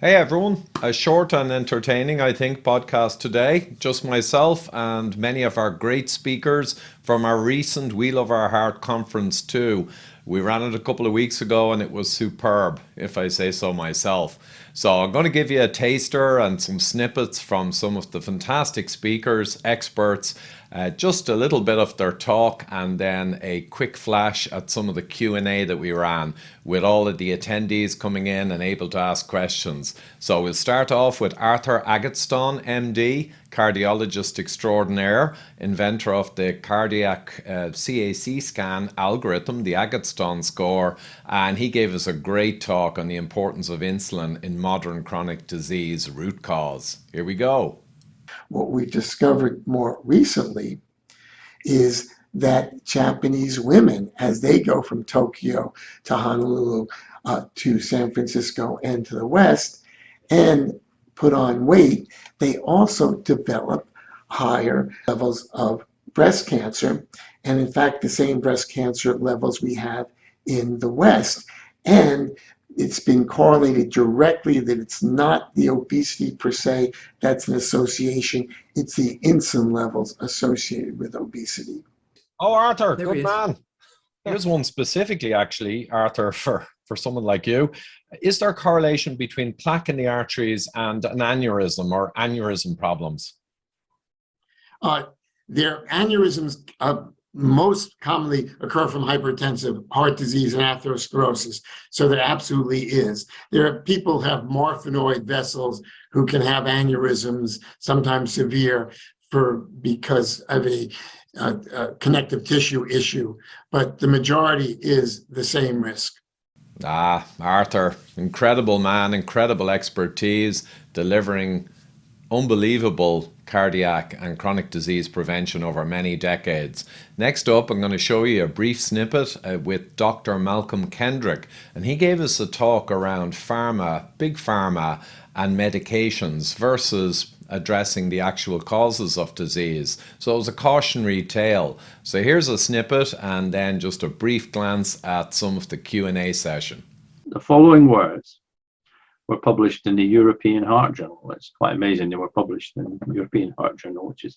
Hey everyone, a short and entertaining, I think, podcast today. Just myself and many of our great speakers from our recent We Love Our Heart conference, too. We ran it a couple of weeks ago and it was superb, if I say so myself. So, I'm going to give you a taster and some snippets from some of the fantastic speakers, experts, just a little bit of their talk, and then a quick flash at some of the Q&A that we ran with all of the attendees coming in and able to ask questions. So we'll start off with Arthur Agatston, MD, cardiologist extraordinaire, inventor of the cardiac CAC scan algorithm, the Agatston score, and he gave us a great talk on the importance of insulin in modern chronic disease root cause. Here we go. What we've discovered more recently is that Japanese women, as they go from Tokyo to Honolulu to San Francisco and to the West and put on weight, they also develop higher levels of breast cancer. And in fact, the same breast cancer levels we have in the West. And it's been correlated directly that it's not the obesity per se that's an association, it's the insulin levels associated with obesity. Oh, Arthur, There good he is. man. Here's one specifically, actually, Arthur, for someone like you. Is there a correlation between plaque in the arteries and an aneurysm or aneurysm problems? Their aneurysms most commonly occur from hypertensive heart disease and atherosclerosis. So there absolutely is. There are people who have morphinoid vessels who can have aneurysms, sometimes severe, because of a connective tissue issue, but the majority is the same risk. Ah, Arthur, incredible man, incredible expertise, delivering unbelievable cardiac and chronic disease prevention over many decades. Next up, I'm going to show you a brief snippet with Dr. Malcolm Kendrick, and he gave us a talk around pharma, big pharma, and medications versus addressing the actual causes of disease. So it was a cautionary tale. So here's a snippet and then just a brief glance at some of the Q&A session. The following words were published in the European Heart Journal. It's quite amazing they were published in the European Heart Journal, which is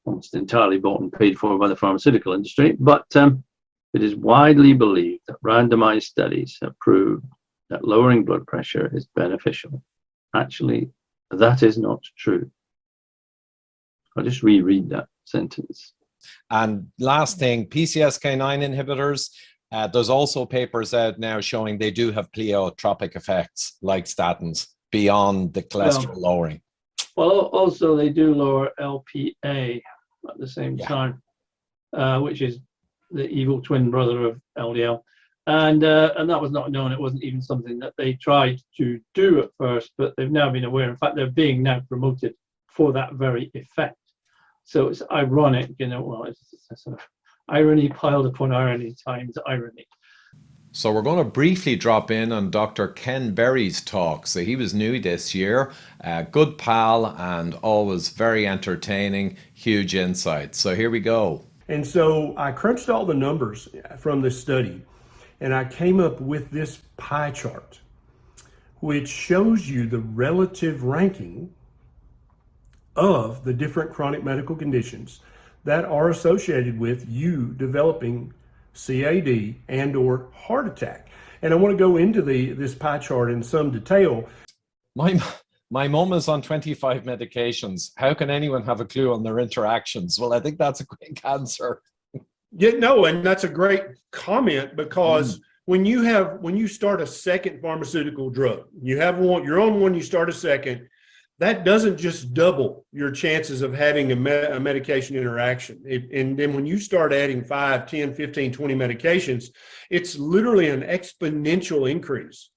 almost entirely bought and paid for by the pharmaceutical industry. But it is widely believed that randomized studies have proved that lowering blood pressure is beneficial. Actually, that is not true. I'll just reread that sentence. And last thing, PCSK9 inhibitors. There's also papers out now showing they do have pleiotropic effects like statins beyond the cholesterol lowering. Well, also they do lower LPA at the same time, which is the evil twin brother of LDL. And that was not known. It wasn't even something that they tried to do at first, but they've now been aware. In fact, they're being now promoted for that very effect. So it's ironic, it's a sort of irony piled upon irony times irony. So we're going to briefly drop in on Dr. Ken Berry's talk. So he was new this year, a good pal and always very entertaining, huge insight. So here we go. And so I crunched all the numbers from this study and I came up with this pie chart, which shows you the relative ranking of the different chronic medical conditions that are associated with you developing CAD and or heart attack. And I want to go into this pie chart in some detail. My mum is on 25 medications. How can anyone have a clue on their interactions? Well, I think that's a quick answer. Yeah, no, and that's a great comment because when you start a second pharmaceutical drug, you have one, you're on one, you start a second, that doesn't just double your chances of having a medication interaction. And then when you start adding 5, 10, 15, 20 medications, it's literally an exponential increase.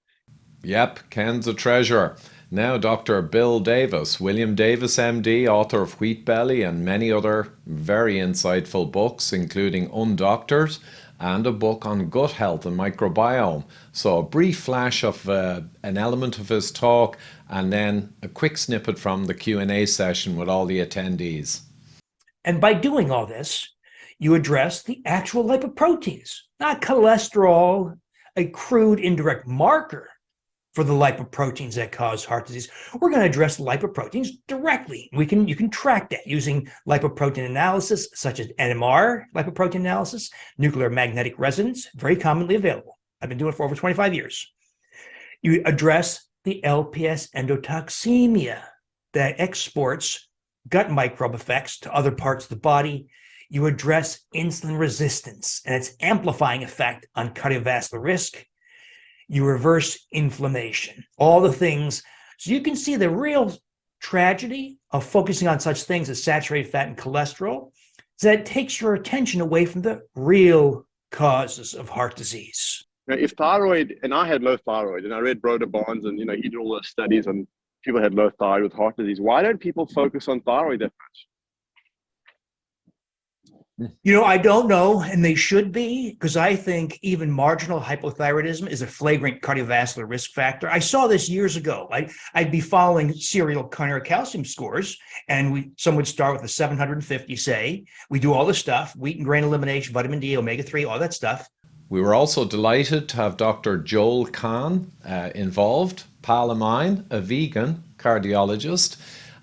Yep, Ken's a treasure. Now Dr. Bill Davis, William Davis MD, author of Wheat Belly and many other very insightful books, including Undoctored and a book on gut health and microbiome. So a brief flash of an element of his talk and then a quick snippet from the Q&A session with all the attendees. And by doing all this, you address the actual lipoproteins, not cholesterol, a crude indirect marker for the lipoproteins that cause heart disease. We're going to address lipoproteins directly. You can track that using lipoprotein analysis, such as NMR lipoprotein analysis, nuclear magnetic resonance, very commonly available. I've been doing it for over 25 years. You address the LPS endotoxemia that exports gut microbe effects to other parts of the body. You address insulin resistance and its amplifying effect on cardiovascular risk. You reverse inflammation, all the things. So you can see the real tragedy of focusing on such things as saturated fat and cholesterol is that it takes your attention away from the real causes of heart disease. If thyroid, and I had low thyroid, and I read Broder Barnes, and he did all the studies on people had low thyroid with heart disease. Why don't people focus on thyroid that much? I don't know, and they should be, because I think even marginal hypothyroidism is a flagrant cardiovascular risk factor. I saw this years ago. I'd be following serial coronary calcium scores, and some would start with a 750, say. We do all the stuff, wheat and grain elimination, vitamin D, omega-3, all that stuff. We were also delighted to have Dr. Joel Kahn involved, pal of mine, a vegan cardiologist,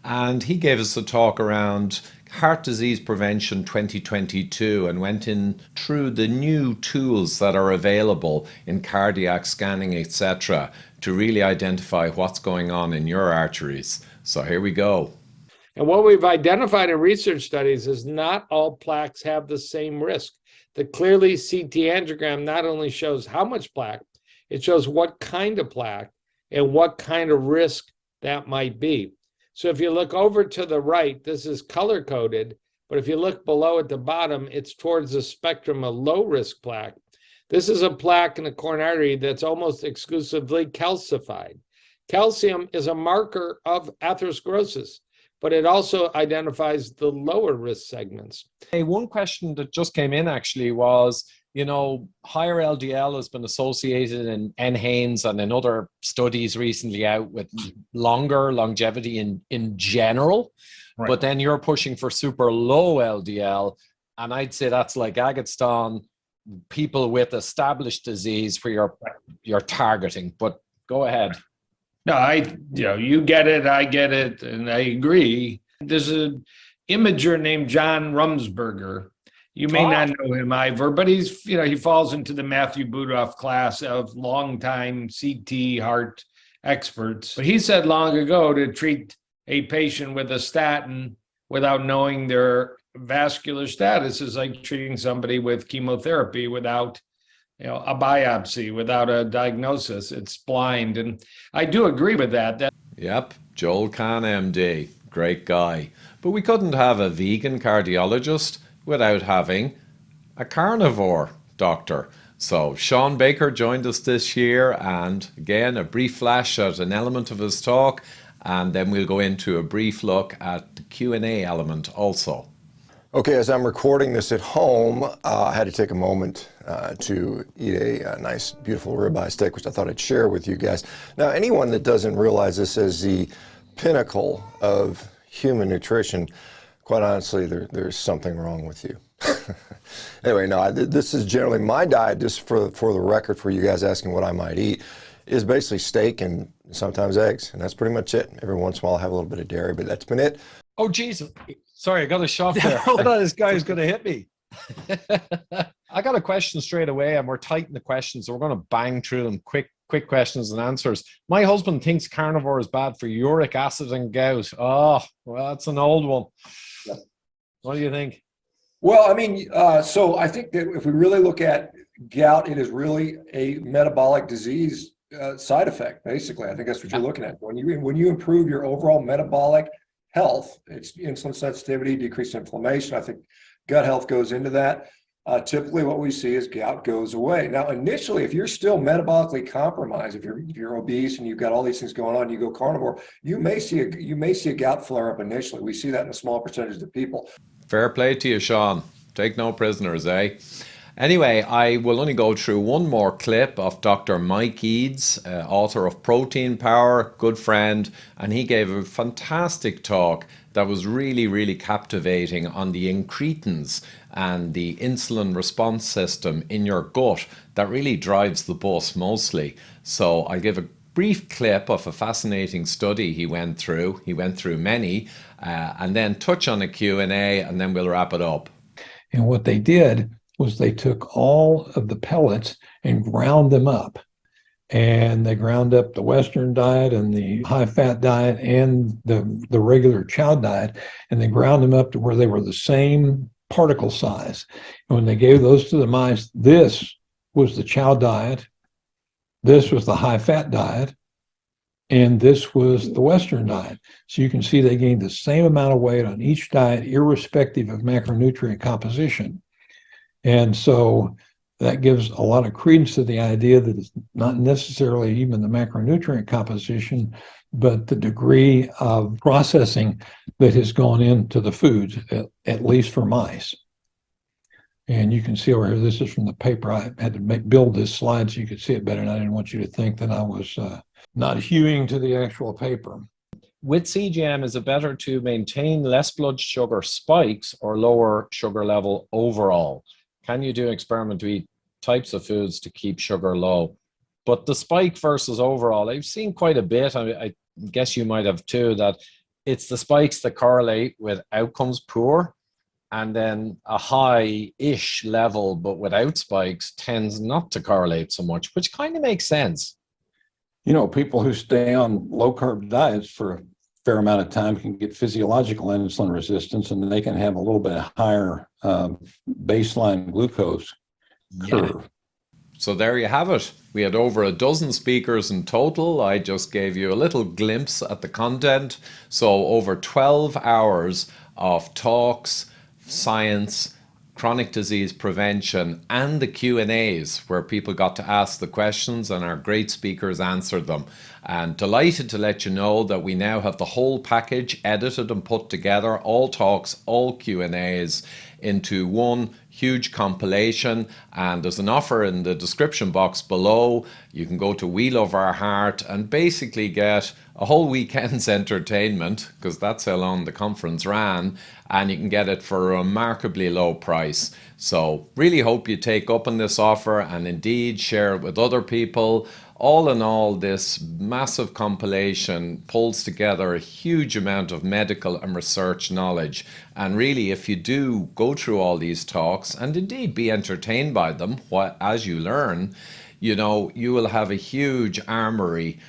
and he gave us a talk around Heart Disease Prevention 2022 and went in through the new tools that are available in cardiac scanning, etc., to really identify what's going on in your arteries. So here we go. And what we've identified in research studies is not all plaques have the same risk. The clearly CT angiogram not only shows how much plaque, it shows what kind of plaque and what kind of risk that might be. So if you look over to the right, this is color coded, but if you look below at the bottom, it's towards the spectrum of low risk plaque. This is a plaque in the coronary artery that's almost exclusively calcified. Calcium is a marker of atherosclerosis, but it also identifies the lower risk segments. Hey, one question that just came in actually was, higher LDL has been associated in NHANES and in other studies recently out with longer longevity in general, right. But then you're pushing for super low LDL, and I'd say that's like Agatston, people with established disease for your targeting. But go ahead. No, you get it, I get it, and I agree. There's an imager named John Rumsberger. You may not know him, Ivor, but he's, he falls into the Matthew Budoff class of longtime CT heart experts. But he said long ago to treat a patient with a statin without knowing their vascular status is like treating somebody with chemotherapy without a biopsy, without a diagnosis. It's blind. And I do agree with that. Yep, Joel Kahn, MD, great guy. But we couldn't have a vegan cardiologist without having a carnivore doctor. So Sean Baker joined us this year, and again, a brief flash at an element of his talk, and then we'll go into a brief look at the Q&A element also. Okay, as I'm recording this at home, I had to take a moment to eat a nice, beautiful ribeye steak, which I thought I'd share with you guys. Now, anyone that doesn't realize this as the pinnacle of human nutrition, quite honestly, there's something wrong with you. Anyway, no, this is generally my diet, just for the record, for you guys asking what I might eat, is basically steak and sometimes eggs, and that's pretty much it. Every once in a while, I'll have a little bit of dairy, but that's been it. Oh, Jesus. Sorry, I got a shock there. I thought this guy was going to hit me. I got a question straight away, and we're tight in the questions, so we're going to bang through them quick questions and answers. My husband thinks carnivore is bad for uric acid and gout. Oh, well, that's an old one. Yeah. What do you think? Well, I mean, so I think that if we really look at gout, it is really a metabolic disease side effect, basically. I think that's what you're looking at. When you improve your overall metabolic health, it's insulin sensitivity, decreased inflammation. I think gut health goes into that. Typically what we see is gout goes away. Now, initially, if you're still metabolically compromised, if you're obese and you've got all these things going on, you go carnivore, you may see a gout flare up initially. We see that in a small percentage of people. Fair play to you, Sean. Take no prisoners, eh? Anyway, I will only go through one more clip of Dr. Mike Eads, author of Protein Power, good friend, and he gave a fantastic talk that was really, really captivating on the incretins and the insulin response system in your gut that really drives the bus mostly. So I'll give a brief clip of a fascinating study he went through. He went through many, and then touch on a Q&A, and then we'll wrap it up. And what they did was they took all of the pellets and ground them up. And they ground up the Western diet and the high-fat diet and the regular chow diet, and they ground them up to where they were the same particle size. And when they gave those to the mice, this was the chow diet, this was the high-fat diet, and this was the Western diet. So you can see they gained the same amount of weight on each diet, irrespective of macronutrient composition. And so that gives a lot of credence to the idea that it's not necessarily even the macronutrient composition, but the degree of processing that has gone into the foods, at least for mice. And you can see over here, this is from the paper. I had to build this slide so you could see it better, and I didn't want you to think that I was not hewing to the actual paper. With CGM, is it better to maintain less blood sugar spikes or lower sugar level overall? Can you do an experiment to eat types of foods to keep sugar low? But the spike versus overall, I've seen quite a bit. I guess you might have too, that it's the spikes that correlate with outcomes poor, and then a high-ish level but without spikes tends not to correlate so much, which kind of makes sense. You know, people who stay on low-carb diets for a fair amount of time can get physiological insulin resistance, and they can have a little bit higher baseline glucose curve. Yeah. So there you have it. We had over a dozen speakers in total. I just gave you a little glimpse at the content. So over 12 hours of talks, science, chronic disease prevention, and the Q&As where people got to ask the questions and our great speakers answered them. And delighted to let you know that we now have the whole package edited and put together, all talks, all Q&As, into one huge compilation, and there's an offer in the description box below. You can go to We Love Our Heart and basically get a whole weekend's entertainment, because that's how long the conference ran, and you can get it for a remarkably low price. So really hope you take up on this offer and indeed share it with other people. All in all, this massive compilation pulls together a huge amount of medical and research knowledge. And really, if you do go through all these talks and indeed be entertained by them as you learn, you know, you will have a huge armory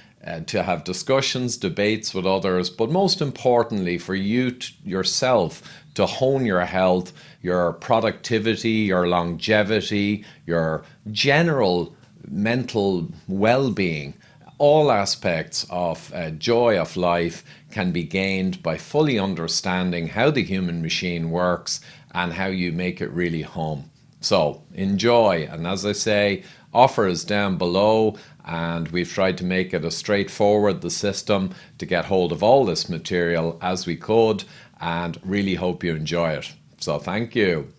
to have discussions, debates with others, but most importantly for you yourself to hone your health, your productivity, your longevity, your general mental well-being. All aspects of joy of life can be gained by fully understanding how the human machine works and how you make it really home. So enjoy, and as I say, offer is down below, and we've tried to make it as straightforward the system to get hold of all this material as we could, and really hope you enjoy it. So thank you.